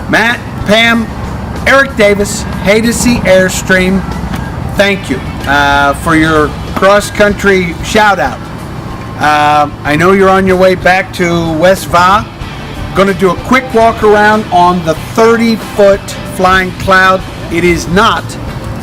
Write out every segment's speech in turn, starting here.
Matt, Pam, Eric Davis, Haydocy Airstream, thank you for your cross-country shout-out. I know you're on your way back to West Va. Going to do a quick walk around on the 30-foot Flying Cloud. It is not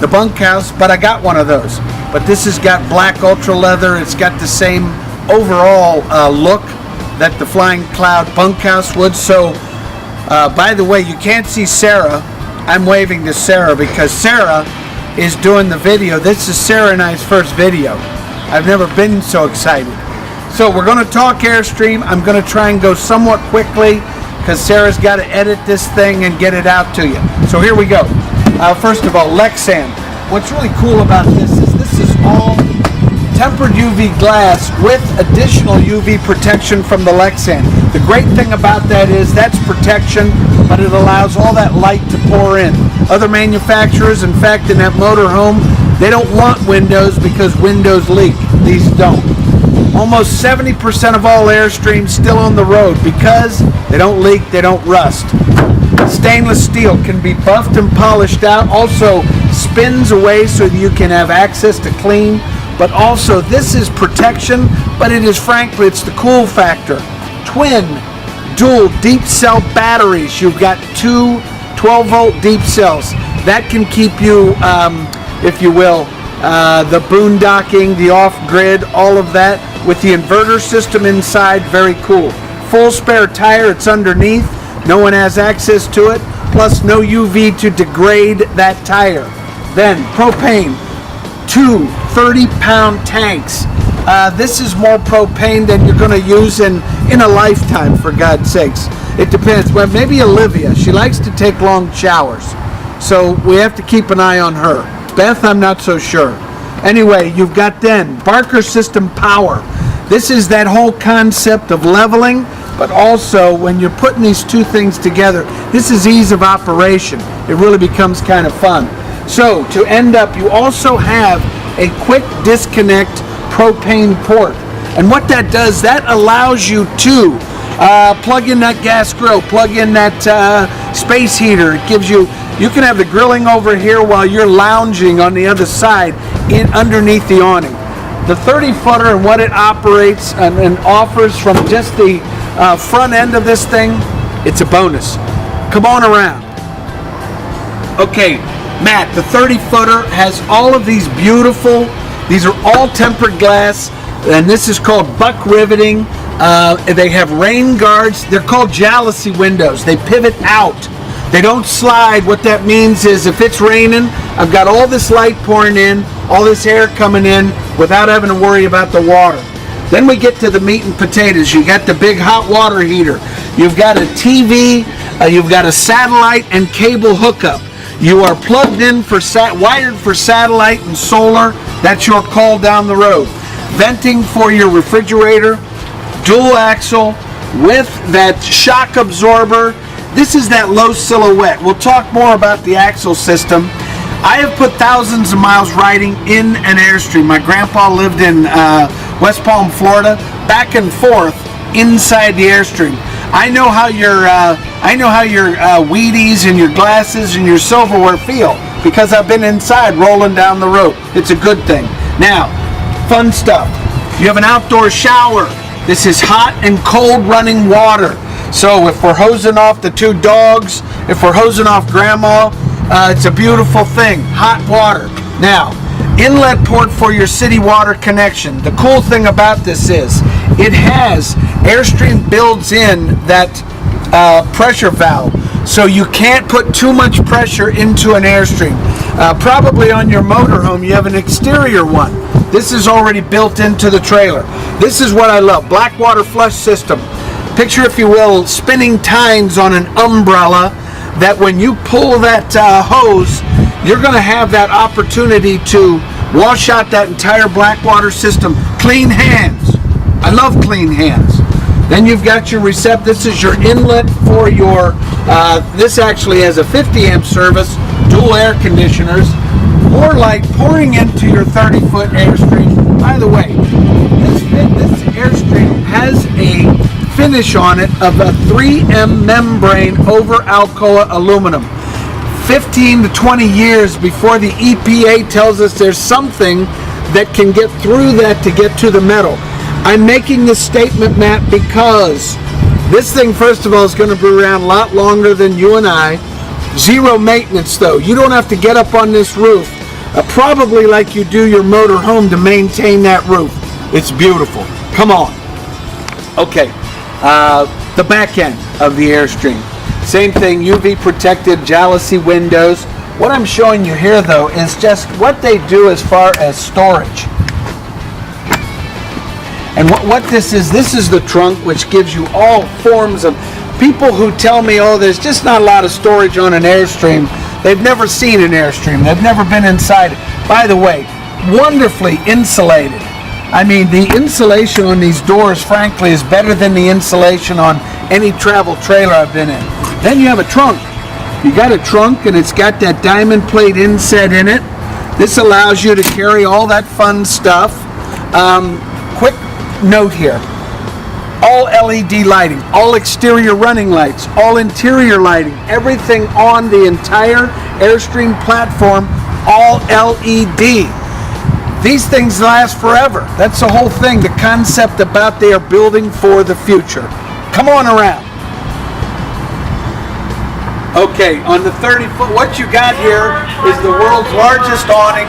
the bunkhouse, but I got one of those. But this has got black ultra leather. It's got the same overall look that the Flying Cloud bunkhouse would. So, by the way, you can't see Sarah. I'm waving to Sarah because Sarah is doing the video. This is Sarah and I's first video. I've never been so excited. So we're going to talk Airstream. I'm going to try and go somewhat quickly because Sarah's got to edit this thing and get it out to you. So here we go. First of all, Lexan. What's really cool about this is all tempered UV glass with additional UV protection from the Lexan. The great thing about that is that's protection, but it allows all that light to pour in. Other manufacturers, in fact, in that motorhome, they don't want windows because windows leak. These don't. Almost 70% of all Airstreams still on the road because they don't leak, they don't rust. Stainless steel can be buffed and polished out, also spins away so that you can have access to clean, but also this is protection, but it is frankly, it's the cool factor. Twin, dual deep cell batteries. You've got two 12-volt deep cells. That can keep you, if you will, the boondocking, the off-grid, all of that with the inverter system inside, very cool. Full spare tire, it's underneath. No one has access to it, plus no UV to degrade that tire. Then propane, two 30-pound tanks. This is more propane than you're going to use in a lifetime, for God's sakes. It depends. Well, maybe Olivia, she likes to take long showers, so we have to keep an eye on her. Beth, I'm not so sure. Anyway, you've got then Barker System Power. This is that whole concept of leveling, but also when you're putting these two things together, this is ease of operation. It really becomes kind of fun. So to end up, you also have a quick disconnect propane port. And what that does, that allows you to plug in that gas grill, plug in that space heater. It gives you, you can have the grilling over here while you're lounging on the other side underneath the awning. The 30-footer and what it operates and offers from just the front end of this thing, it's a bonus. Come on around. Okay, Matt, the 30-footer has all of these beautiful, these are all tempered glass, and this is called buck riveting. They have rain guards. They're called jalousie windows. They pivot out. They don't slide. What that means is if it's raining, I've got all this light pouring in, all this air coming in without having to worry about the water. Then we get to the meat and potatoes. You got the big hot water heater. You've got a TV. You've got a satellite and cable hookup. You are plugged in for wired for satellite and solar. That's your call down the road. Venting for your refrigerator. Dual axle with that shock absorber. This is that low silhouette. We'll talk more about the axle system. I have put thousands of miles riding in an Airstream. My grandpa lived in West Palm, Florida, back and forth inside the Airstream. I know how your Wheaties and your glasses and your silverware feel because I've been inside rolling down the road. It's a good thing. Now, fun stuff. You have an outdoor shower. This is hot and cold running water. So if we're hosing off the two dogs, if we're hosing off grandma, it's a beautiful thing. Hot water. Now, inlet port for your city water connection. The cool thing about this is it has, Airstream builds in that pressure valve. So you can't put too much pressure into an Airstream. Probably on your motorhome you have an exterior one. This is already built into the trailer. This is what I love. Black water flush system. Picture, if you will, spinning tines on an umbrella that when you pull that hose, you're going to have that opportunity to wash out that entire black water system. Clean hands. I love clean hands. Then you've got your this is your inlet for your, this actually has a 50 amp service, dual air conditioners, more light pouring into your 30-foot Airstream. By the way, this Airstream has a fin finish on it of a 3M membrane over Alcoa aluminum. 15 to 20 years before the EPA tells us there's something that can get through that to get to the metal. I'm making this statement, Matt, because this thing, first of all, is going to be around a lot longer than you and I. Zero maintenance, though. You don't have to get up on this roof, probably like you do your motor home, to maintain that roof. It's beautiful. Come on. Okay, the back end of the Airstream. Same thing, UV protected jalousie windows. What I'm showing you here, though, is just what they do as far as storage. And what this is the trunk, which gives you all forms of... People who tell me, oh, there's just not a lot of storage on an Airstream. They've never seen an Airstream. They've never been inside it. By the way, wonderfully insulated. I mean, the insulation on these doors, frankly, is better than the insulation on any travel trailer I've been in. Then you have a trunk. You got a trunk, and it's got that diamond plate inset in it. This allows you to carry all that fun stuff. Quick note here. All LED lighting, all exterior running lights, all interior lighting, everything on the entire Airstream platform, all LED. These things last forever. That's the whole thing, the concept about they are building for the future. Come on around. Okay, on the 30-foot, what you got here is the world's largest awning.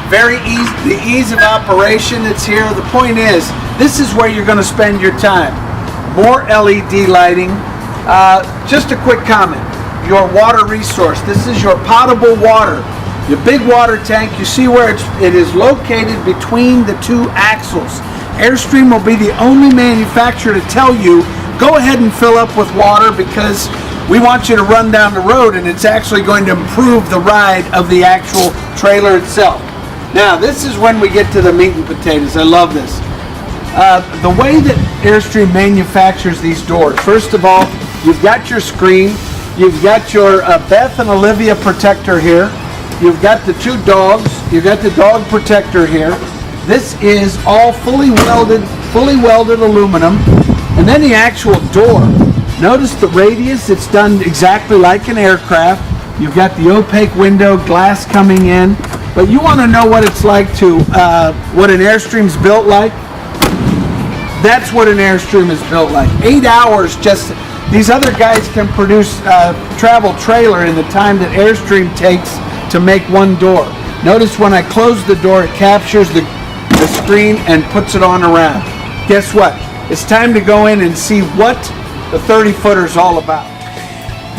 Very easy, the ease of operation that's here. The point is, this is where you're going to spend your time. More LED lighting. Just a quick comment. Your water resource. This is your potable water. Your big water tank, you see where it is located between the two axles. Airstream will be the only manufacturer to tell you, go ahead and fill up with water because we want you to run down the road, and it's actually going to improve the ride of the actual trailer itself. Now, this is when we get to the meat and potatoes. I love this. The way that Airstream manufactures these doors, first of all, you've got your screen, you've got your Beth and Olivia protector here, you've got the two dogs, you've got the dog protector here. This is all fully welded aluminum. And then the actual door. Notice the radius, it's done exactly like an aircraft. You've got the opaque window, glass coming in. But you want to know what it's like to, what an Airstream's built like? That's what an Airstream is built like. 8 hours just, these other guys can produce a travel trailer in the time that Airstream takes to make one door. Notice when I close the door, it captures the screen and puts it on around. Guess what? It's time to go in and see what the 30-footer is all about.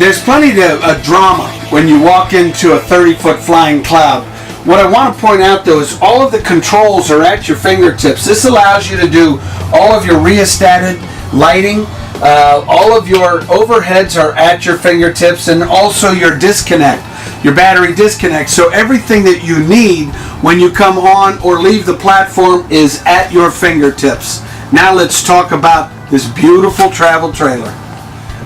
There's plenty of drama when you walk into a 30-foot flying cloud. What I want to point out, though, is all of the controls are at your fingertips. This allows you to do all of your rheostated lighting. All of your overheads are at your fingertips, and also your disconnect, your battery disconnect. So everything that you need when you come on or leave the platform is at your fingertips. Now let's talk about this beautiful travel trailer.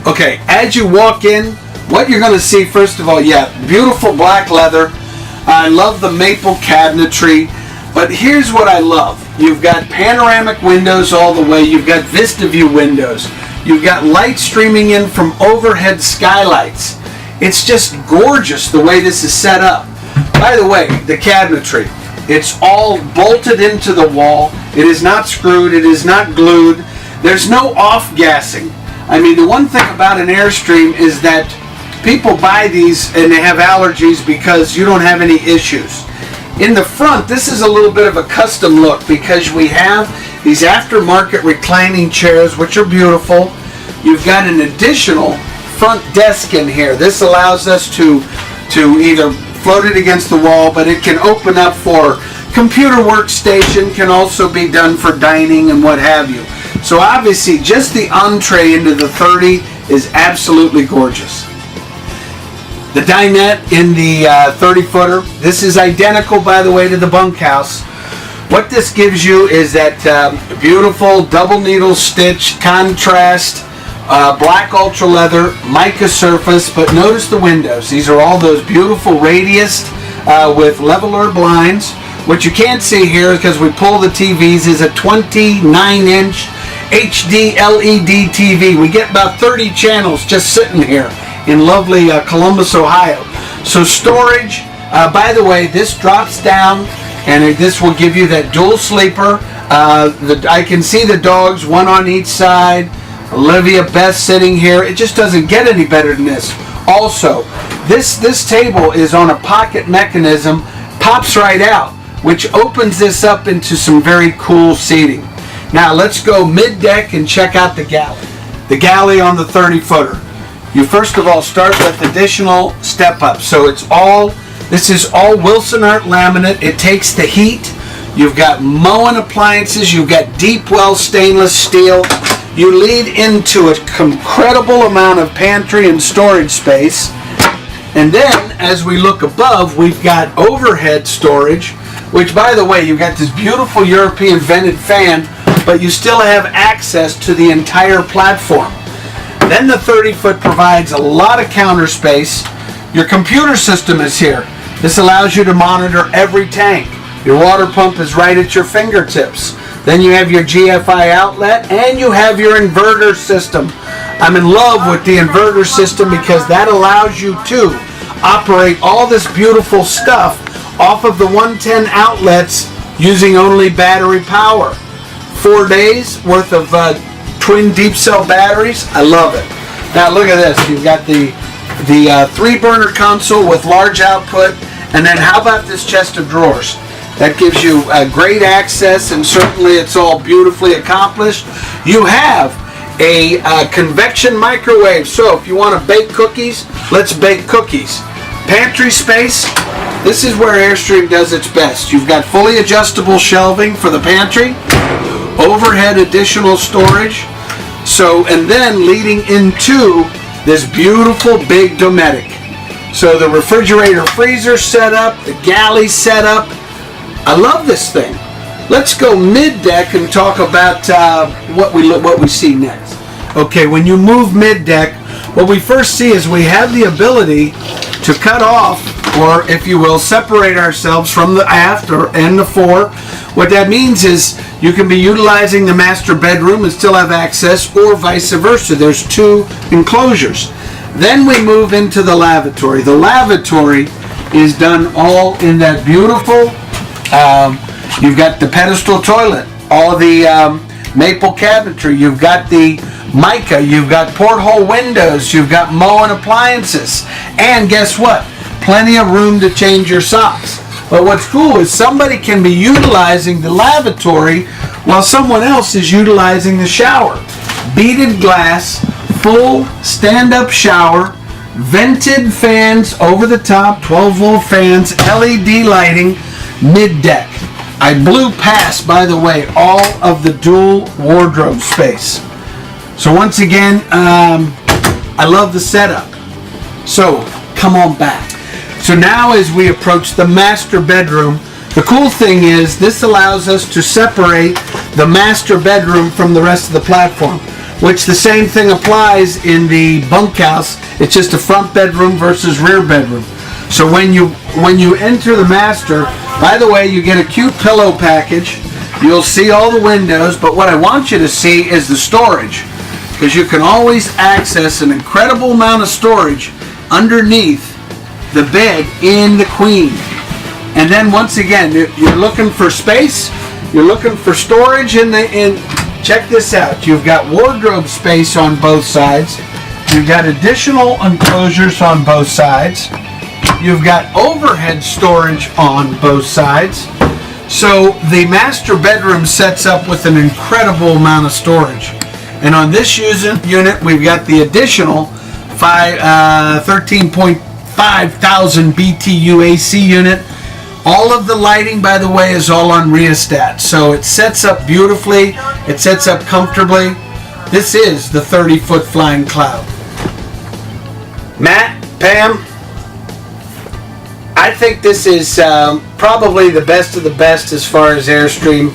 Okay, as you walk in, what you're going to see, first of all, beautiful black leather. I love the maple cabinetry, but here's what I love. You've got panoramic windows all the way. You've got Vista View windows. You've got light streaming in from overhead skylights. It's just gorgeous the way this is set up. By the way, the cabinetry. It's all bolted into the wall. It is not screwed. It is not glued. There's no off-gassing. I mean, the one thing about an Airstream is that people buy these and they have allergies because you don't have any issues. In the front, this is a little bit of a custom look because we have these aftermarket reclining chairs, which are beautiful. You've got an additional front desk in here. This allows us to either float it against the wall, but it can open up for computer workstation, can also be done for dining and what have you. So obviously, just the entree into the 30 is absolutely gorgeous. The dinette in the 30-footer, this is identical, by the way, to the bunkhouse. What this gives you is that beautiful double needle stitch contrast, black ultra leather, mica surface, but notice the windows. These are all those beautiful radius with leveler blinds. What you can't see here, because we pull the TVs, is a 29-inch HD LED TV. We get about 30 channels just sitting here in lovely Columbus, Ohio. So storage, by the way, this drops down and this will give you that dual sleeper. I can see the dogs, one on each side. Olivia, Beth sitting here. It just doesn't get any better than this. Also, this table is on a pocket mechanism, pops right out, which opens this up into some very cool seating. Now let's go mid-deck and check out the galley. The galley on the 30-footer. You first of all start with additional step-up. So this is all Wilson Art laminate. It takes the heat. You've got Moen appliances. You've got deep well stainless steel. You lead into an incredible amount of pantry and storage space. And then, as we look above, we've got overhead storage, which, by the way, you've got this beautiful European vented fan, but you still have access to the entire platform. Then the 30-foot provides a lot of counter space. Your computer system is here. This allows you to monitor every tank. Your water pump is right at your fingertips. Then you have your GFI outlet, and you have your inverter system. I'm in love with the inverter system because that allows you to operate all this beautiful stuff off of the 110 outlets using only battery power. 4 days worth of twin deep cell batteries. I love it. Now look at this. You've got the 3-burner console with large output, and then how about this chest of drawers? That gives you great access, and certainly it's all beautifully accomplished. You have a convection microwave, so if you want to bake cookies, let's bake cookies. Pantry space, this is where Airstream does its best. You've got fully adjustable shelving for the pantry, overhead additional storage, and then leading into this beautiful big Dometic. So the refrigerator freezer set up, the galley set up. I love this thing. Let's go mid-deck and talk about what we see next. Okay, when you move mid-deck, what we first see is we have the ability to cut off, or if you will, separate ourselves from the aft and the fore. What that means is you can be utilizing the master bedroom and still have access, or vice versa. There's 2 enclosures. Then we move into the lavatory. The lavatory is done all in that beautiful, you've got the pedestal toilet, all the maple cabinetry, you've got the mica, you've got porthole windows, you've got Moen appliances, and guess what? Plenty of room to change your socks. But what's cool is somebody can be utilizing the lavatory while someone else is utilizing the shower. Beaded glass, full stand-up shower, vented fans over the top, 12-volt fans, LED lighting, mid-deck. I blew past, by the way, all of the dual wardrobe space. So once again, I love the setup. So come on back. So now as we approach the master bedroom, the cool thing is this allows us to separate the master bedroom from the rest of the platform, which the same thing applies in the bunkhouse. It's just a front bedroom versus rear bedroom. So when you enter the master, by the way, you get a cute pillow package. You'll see all the windows, but what I want you to see is the storage, because you can always access an incredible amount of storage underneath the bed in the queen. And then once again, you're looking for space, you're looking for storage check this out. You've got wardrobe space on both sides. You've got additional enclosures on both sides. You've got overhead storage on both sides. So the master bedroom sets up with an incredible amount of storage. And on this unit, we've got the additional 13.5 thousand BTU AC unit. All of the lighting, by the way, is all on rheostat. So it sets up beautifully. It sets up comfortably. This is the 30-foot flying cloud. Matt, Pam, I think this is probably the best of the best as far as Airstream.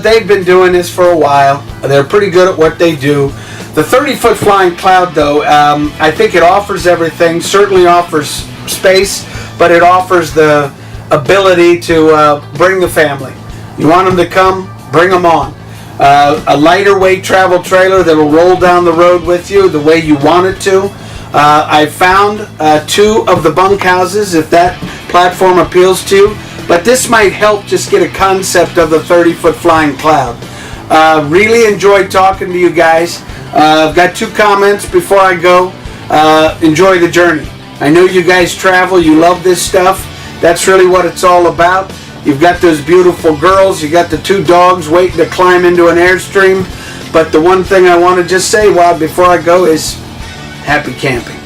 They've been doing this for a while. They're pretty good at what they do. The 30-foot flying cloud, though, I think it offers everything. Certainly offers space, but it offers the ability to bring the family. You want them to come, bring them on. a lighter weight travel trailer that will roll down the road with you the way you want it to. I found 2 of the bunkhouses if that platform appeals to you, but this might help just get a concept of the 30-foot flying cloud. Really enjoyed talking to you guys. I've got 2 comments before I go. Enjoy the journey. I know you guys travel, you love this stuff. That's really what it's all about. You've got those beautiful girls, you got the 2 dogs waiting to climb into an Airstream. But the one thing I want to just say before I go is happy camping.